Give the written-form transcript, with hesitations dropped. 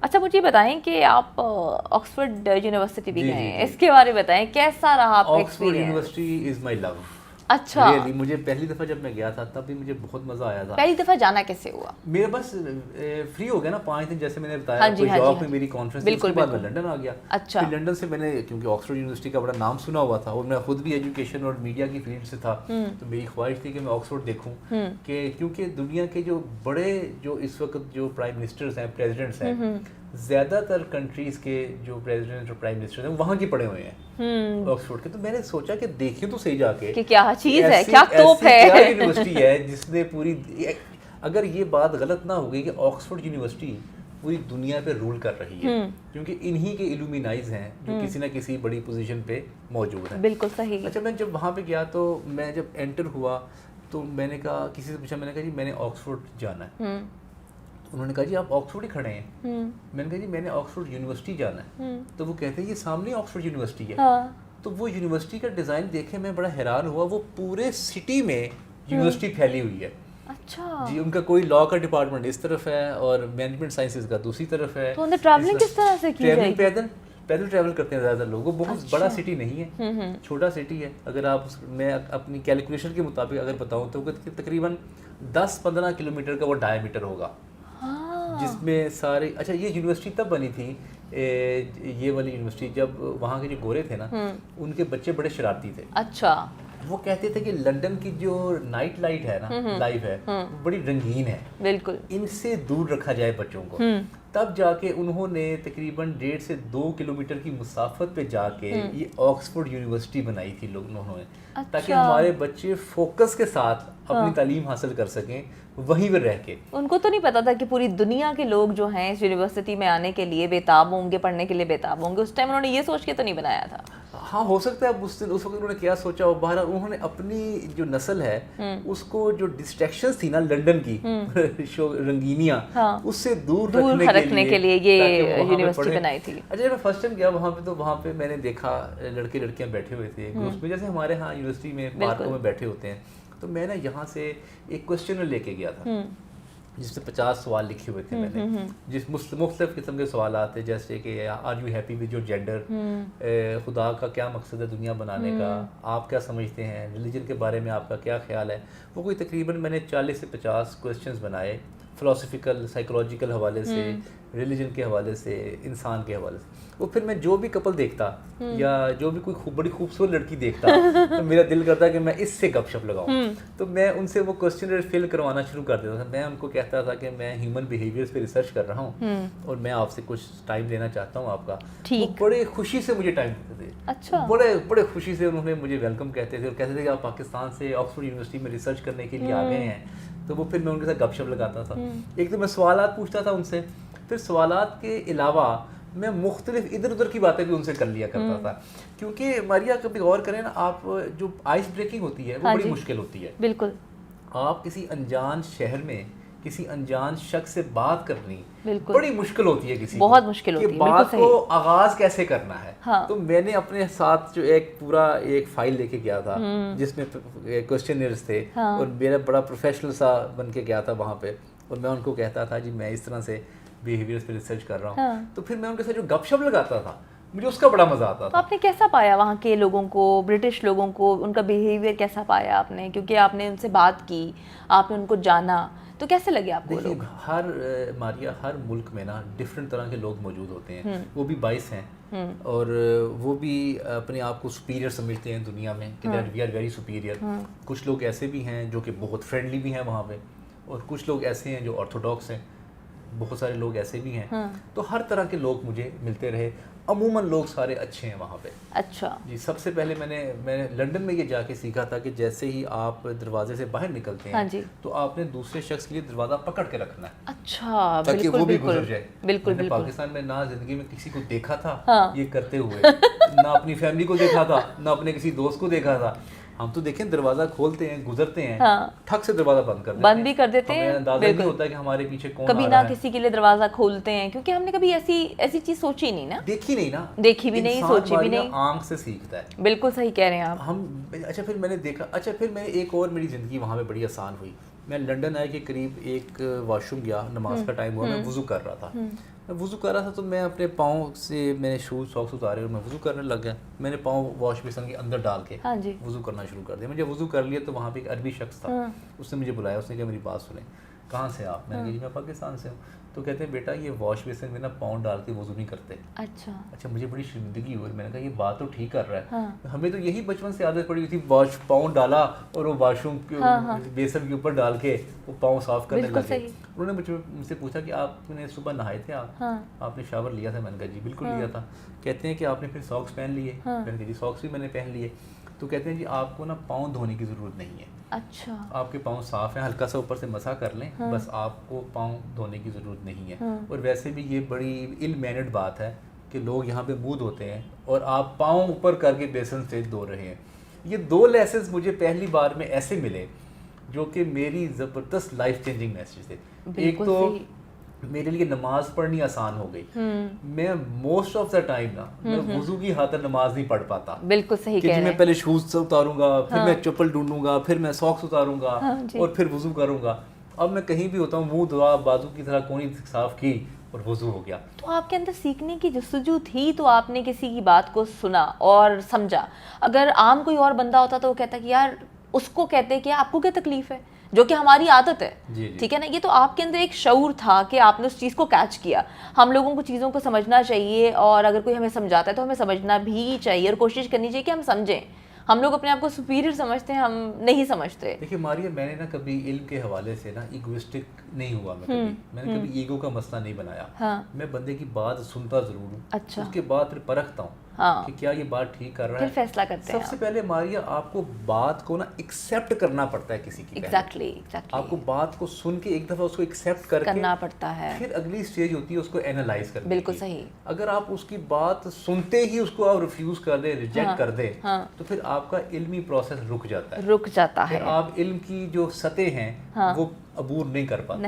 اچھا مجھے بتائیں کہ آپ آکسفورڈ یونیورسٹی بھی گئے ہیں, اس کے بارے میں بتائیں کیسا رہا آپ کا آکسفورڈ ایکسپیرینس؟ یونیورسٹی از مائی لو. اچھا, ریئلی مجھے پہلی دفعہ جب میں گیا تھا تب بھی مجھے بہت مزہ آیا تھا. پہلی دفعہ جانا کیسے ہوا؟ میرا بس فری ہو گیا نا 5 دن, جیسے میں نے بتایا آپ کو یارک میں میری کانفرنس تھی, اس کے بعد میں لنڈن آ گیا. اچھا, پھر لنڈن سے میں نے, کیونکہ آکسفورڈ یونیورسٹی کا بڑا نام سنا ہوا تھا اور میں خود بھی ایجوکیشن اور میڈیا کی فیلڈ سے تھا, تو میری خواہش تھی کہ میں آکسفورڈ دیکھوں, کہ کیونکہ دنیا کے جو بڑے جو اس وقت جو پرائم منسٹرز ہیں, پریزیڈنٹس ہیں, زیادہ تر کنٹریز کے جو پریزیڈنٹ اور پرائم منسٹر ہیں وہاں کے پڑھے ہوئے ہیں آکسفورڈ کے. تو میں نے سوچا کہ دیکھیں تو صحیح جا کے کہ کیا چیز ہے, کیا توپ ہے, کیا یونیورسٹی ہے جس نے پوری, اگر یہ بات غلط نہ ہو گئی کہ آکسفورڈ یونیورسٹی پوری دنیا پہ رول کر رہی ہے, کیونکہ انہی کے الومینائز ہیں جو کسی نہ کسی بڑی پوزیشن پہ موجود ہیں. بالکل صحیح. اچھا, میں جب وہاں پہ گیا تو میں جب انٹر ہوا تو میں نے کہا, کسی سے پوچھا, میں نے کہا جی میں نے آکسفورڈ جانا ہے. انہوں نے کہا جی آپ آکسفورڈ ہی کھڑے ہیں. میں نے کہا جی میں نے آکسفورڈ یونیورسٹی جانا ہے. تو وہ کہتے ہیں یہ سامنے آکسفورڈ یونیورسٹی ہے. تو وہ یونیورسٹی کا ڈیزائن دیکھے میں بڑا حیران ہوا, وہ پورے سٹی میں یونیورسٹی پھیلی ہوئی ہے. اچھا جی, ان کا کوئی لا کا ڈپارٹمنٹ اس طرف ہے اور مینجمنٹ سائنسز کا دوسری طرف ہے. تو انہیں ٹریولنگ کس طرح سے کی جائے گی؟ پیدل ٹریول کرتے ہیں زیادہ تر لوگ. وہ بہت بڑا سٹی نہیں ہے, چھوٹا سٹی ہے. اگر آپ, میں اپنی کیلکولیشن کے مطابق اگر بتاؤں تو تقریباً 10-15 کلومیٹر کا وہ ڈائیمیٹر ہوگا, جس میں سارے. اچھا, یہ یونیورسٹی تب بنی تھی, یہ والی یونیورسٹی, جب وہاں کے جو گورے تھے نا ان کے بچے بڑے شرارتی تھے. اچھا, وہ کہتے تھے کہ لنڈن کی جو نائٹ لائٹ ہے نا, لائف ہے, بڑی رنگین ہے, بالکل, ان سے دور رکھا جائے بچوں کو. تب جا کے انہوں نے تقریباً 1.5 سے 2 کلومیٹر کی مسافت پہ جا کے یہ آکسفورڈ یونیورسٹی بنائی تھی انہوں نے, تاکہ ہمارے بچے فوکس کے ساتھ اپنی تعلیم حاصل کر سکیں وہیں پہ رہ کے. ان کو تو نہیں پتا تھا کہ پوری دنیا کے لوگ جو ہیں اس یونیورسٹی میں آنے کے لیے بےتاب ہوں گے, پڑھنے کے لیے بےتاب ہوں گے. اس ٹائم انہوں نے یہ سوچ کے تو نہیں بنایا تھا. ہاں, ہو سکتا ہے اب اس وقت انہوں نے کیا سوچا ہو. بہرحال انہوں نے اپنی جو نسل ہے اس کو, جو ڈسٹریکشنز تھی نا لنڈن کی رنگینیاں, اس سے دور رکھنے کے لیے یہ یونیورسٹی بنائی تھی. اچھا, میں فرسٹ ٹائم گیا وہاں پہ تو وہاں پہ میں نے دیکھا لڑکے لڑکیاں بیٹھے ہوئے تھے گروپس میں, جیسے ہمارے ہاں یونیورسٹی میں پارکوں میں بیٹھے ہوتے ہیں. تو میں نا یہاں سے ایک کوسچنر لے کے گیا تھا جس میں 50 سوال لکھے ہوئے تھے میں نے, جس مختلف قسم کے سوالات تھے, جیسے کہ are you happy with your gender, خدا کا کیا مقصد ہے دنیا بنانے کا, آپ کیا سمجھتے ہیں, ریلیجن کے بارے میں آپ کا کیا خیال ہے. وہ کوئی تقریباً میں نے 40 سے 50 کوسچنز بنائے, فلاسفیکل سائیکولوجیکل حوالے سے, ریلیجن کے حوالے سے, انسان کے حوالے سے. وہ پھر میں جو بھی کپل دیکھتا یا جو بھی کوئی بڑی خوبصورت لڑکی دیکھتا تو میرا دل کرتا کہ میں اس سے گپ شپ لگاؤں. تو میں ان سے وہ کوسچنر فل کروانا شروع کر دیتا تھا. میں ان کو کہتا تھا کہ میں ہیومن بیہیویئرس پہ ریسرچ کر رہا ہوں اور میں آپ سے کچھ ٹائم لینا چاہتا ہوں آپ کا. وہ بڑے خوشی سے مجھے ٹائم دیتے تھے. اچھا, بڑے خوشی سے انہوں نے مجھے ویلکم کہتے تھے اور کہتے تھے کہ آپ پاکستان سے آکسفورڈ یونیورسٹی میں ریسرچ کرنے کے لیے آ گئے ہیں. تو وہ پھر میں ان کے ساتھ گپ شپ لگاتا تھا. ایک تو میں سوالات پوچھتا تھا ان سے, پھر سوالات کے علاوہ میں مختلف ادھر ادھر کی باتیں بھی ان سے کر لیا کرتا تھا. کیونکہ ماریا کبھی غور کریں نا آپ, جو آئس بریکنگ ہوتی ہے وہ بڑی مشکل ہوتی ہے. بالکل, آپ کسی انجان شہر میں کسی انجان شخص سے بات کرنی بڑی مشکل ہوتی ہے, کسی بہت مشکل ہوتی ہے, بات کو آغاز کیسے کرنا ہے. تو میں نے اپنے ساتھ جو ایک فائل لے کے گیا تھا جس میں کوسچنرز تھے, اور میرا بڑا پروفیشنل سا بن کے گیا تھا وہاں پہ, اور میں ان کو کہتا تھا جی میں اس طرح سے بیہیویئرس پہ ریسرچ کر رہا ہوں. تو پھر میں ان کے ساتھ جو گپ شپ لگاتا تھا مجھے اس کا بڑا مزہ آتا تھا. تو آپ نے کیسا پایا وہاں کے لوگوں کو, برٹش لوگوں کو, ان کا بیہیویئر کیسا پایا آپ نے, کیونکہ آپ نے ان سے بات کی, آپ نے ان کو جانا, تو کیسے لگے آپ کو لوگ؟ ماریا, ہر ملک میں نا ڈفرینٹ طرح کے لوگ موجود ہوتے ہیں. وہ بھی 22 ہیں اور وہ بھی اپنے آپ کو سپیریئر سمجھتے ہیں دنیا میں, کہ وی آر ویری سپیریئر. کچھ لوگ ایسے بھی ہیں جو کہ بہت فرینڈلی بھی ہیں وہاں پہ, اور کچھ لوگ ایسے ہیں جو آرتھوڈاکس ہیں, بہت سارے لوگ ایسے بھی ہیں. تو ہر طرح کے لوگ مجھے ملتے رہے. عموماً لوگ سارے اچھے ہیں وہاں پہ. اچھا جی, سب سے پہلے میں نے لنڈن میں یہ جا کے سیکھا تھا کہ جیسے ہی آپ دروازے سے باہر نکلتے ہیں تو آپ نے دوسرے شخص کے لیے دروازہ پکڑ کے رکھنا ہے. اچھا, تاکہ وہ بھی گزر جائے. بالکل میں نے پاکستان میں نہ زندگی میں کسی کو دیکھا تھا یہ کرتے ہوئے, نہ اپنی فیملی کو دیکھا تھا, نہ اپنے کسی دوست کو دیکھا تھا. ہم تو دیکھیں دروازہ کھولتے ہیں, گزرتے ہیں, ٹھک سے دروازہ بند بھی کر دیتے ہیں. اندازہ نہیں ہوتا کہ ہمارے پیچھے کون آ رہا ہے. کبھی نہ کسی کے لیے دروازہ کھولتے ہیں, کیونکہ ہم نے کبھی ایسی چیز سوچی نہیں نا, دیکھی نہیں نا, دیکھی بھی نہیں, سوچی بھی نہیں. آنکھ سے سیکھتا ہے. بالکل صحیح کہہ رہے ہیں آپ. اچھا, پھر میں نے دیکھا, اچھا پھر میں ایک اور میری زندگی وہاں پہ بڑی آسان ہوئی. میں لنڈن آئے کے قریب ایک واش روم گیا, نماز کا ٹائم ہوا, میں وضو کر رہا تھا. میں وضو کر رہا تھا تو میں اپنے پاؤں سے میں نے شوز ساکس اتارے اور میں وضو کرنے لگ گیا. میں نے پاؤں واش بیسن کے اندر ڈال کے ہاں جی وضو کرنا شروع کر دیا. مجھے وضو کر لیا تو وہاں پہ ایک عربی شخص تھا, اس نے مجھے بلایا, اس نے کہا میری بات سنیں, کہاں سے آپ؟ میں نے کہا جی میں پاکستان سے ہوں. تو کہتے ہیں بیٹا یہ واش بیسن میں نا پاؤں ڈال کے وضو نہیں کرتے. اچھا مجھے بڑی شرمندگی ہوئی. میں نے کہا یہ بات تو ٹھیک کر رہا ہے, ہمیں تو یہی بچپن سے عادت پڑی ہوئی تھی, پاؤں ڈالا اور وہ واش روم کے بیسن کے اوپر ڈال کے وہ پاؤں صاف کرنے لگے. انہوں نے مجھ سے پوچھا کہ آپ نے صبح نہائے تھے, آپ نے شاور لیا تھا؟ میں نے کہا جی بالکل لیا تھا. کہتے ہیں کہ آپ نے پھر ساکس پہن لیے؟ میں نے کہا جی ساکس بھی میں نے پہن لیے. تو کہتے ہیں جی آپ کو نا پاؤں دھونے کی ضرورت نہیں ہے, اچھا آپ کے پاؤں صاف ہیں, ہلکا سا اوپر سے مسح کر لیں, بس آپ کو پاؤں دھونے کی ضرورت نہیں ہے. اور ویسے بھی یہ بڑی ایل مینڈ بات ہے کہ لوگ یہاں پہ منہ دھوتے ہیں اور آپ پاؤں اوپر کر کے بیسن سے دھو رہے ہیں. یہ 2 لیسنز مجھے پہلی بار میں ایسے ملے جو کہ میری زبردست لائف چینجنگ میسج تھے. ایک تو میرے لیے نماز پڑھنی آسان ہو گئی. میں موسٹ آف دا ٹائم نا میں وضو کی خاطر نماز نہیں پڑھ پاتا. بالکل صحیح کہ میں پہلے شوز اتاروں گا, پھر میں چپل ڈھونڈوں گا, پھر میں ساکس اتاروں گا اور پھر وضو کروں گا. اب میں کہیں بھی ہوتا ہوں, منہ دھوا, بازو کی طرح کونی صاف کی اور وضو ہو گیا. تو آپ کے اندر سیکھنے کی جستجو تھی تو آپ نے کسی کی بات کو سنا اور سمجھا. اگر عام کوئی اور بندہ ہوتا تو وہ کہتا کہ یار اس کو کہتے کہ آپ کو کیا تکلیف ہے, جو کہ ہماری عادت ہے, ٹھیک ہے نا. یہ تو آپ کے اندر ایک شعور تھا کہ آپ نے اس چیز کو کیچ کیا. ہم لوگوں کو چیزوں کو سمجھنا چاہیے, اور اگر کوئی ہمیں سمجھاتا ہے تو ہمیں سمجھنا بھی چاہیے اور کوشش کرنی چاہیے کہ ہم سمجھیں. ہم لوگ اپنے آپ کو سپیریئر سمجھتے ہیں, ہم نہیں سمجھتے. دیکھیے ماریہ, میں نے نا کبھی علم کے حوالے سے نا ایگوسٹک نہیں ہوا. میں نے کبھی ایگو کا مسئلہ نہیں بنایا. میں بندے کی بات سنتا ضرور ہوں, اچھا, اس کے بعد پھر پرکھتا ہوں کہ کیا یہ بات ٹھیک کر رہا ہے, پھر فیصلہ کرتے ہیں. سب سے پہلے ماریہ آپ کو بات کو نا ایکسیپٹ کرنا پڑتا ہے کسی کی. ایگزیکٹلی آپ کو بات کو سن کے ایک دفعہ اس کو ایکسیپٹ کرنا پڑتا ہے, پھر اگلی اسٹیج ہوتی ہے اس کو اینالائز کرنے کی. بالکل صحیح. اگر آپ اس کی بات سنتے ہی اس کو آپ ریفیوز کر دیں, ریجیکٹ کر دیں, تو پھر آپ کا علمی پروسیس رک جاتا ہے. آپ علم کی جو سطح ہیں وہ عبور نہیں کر پاتے.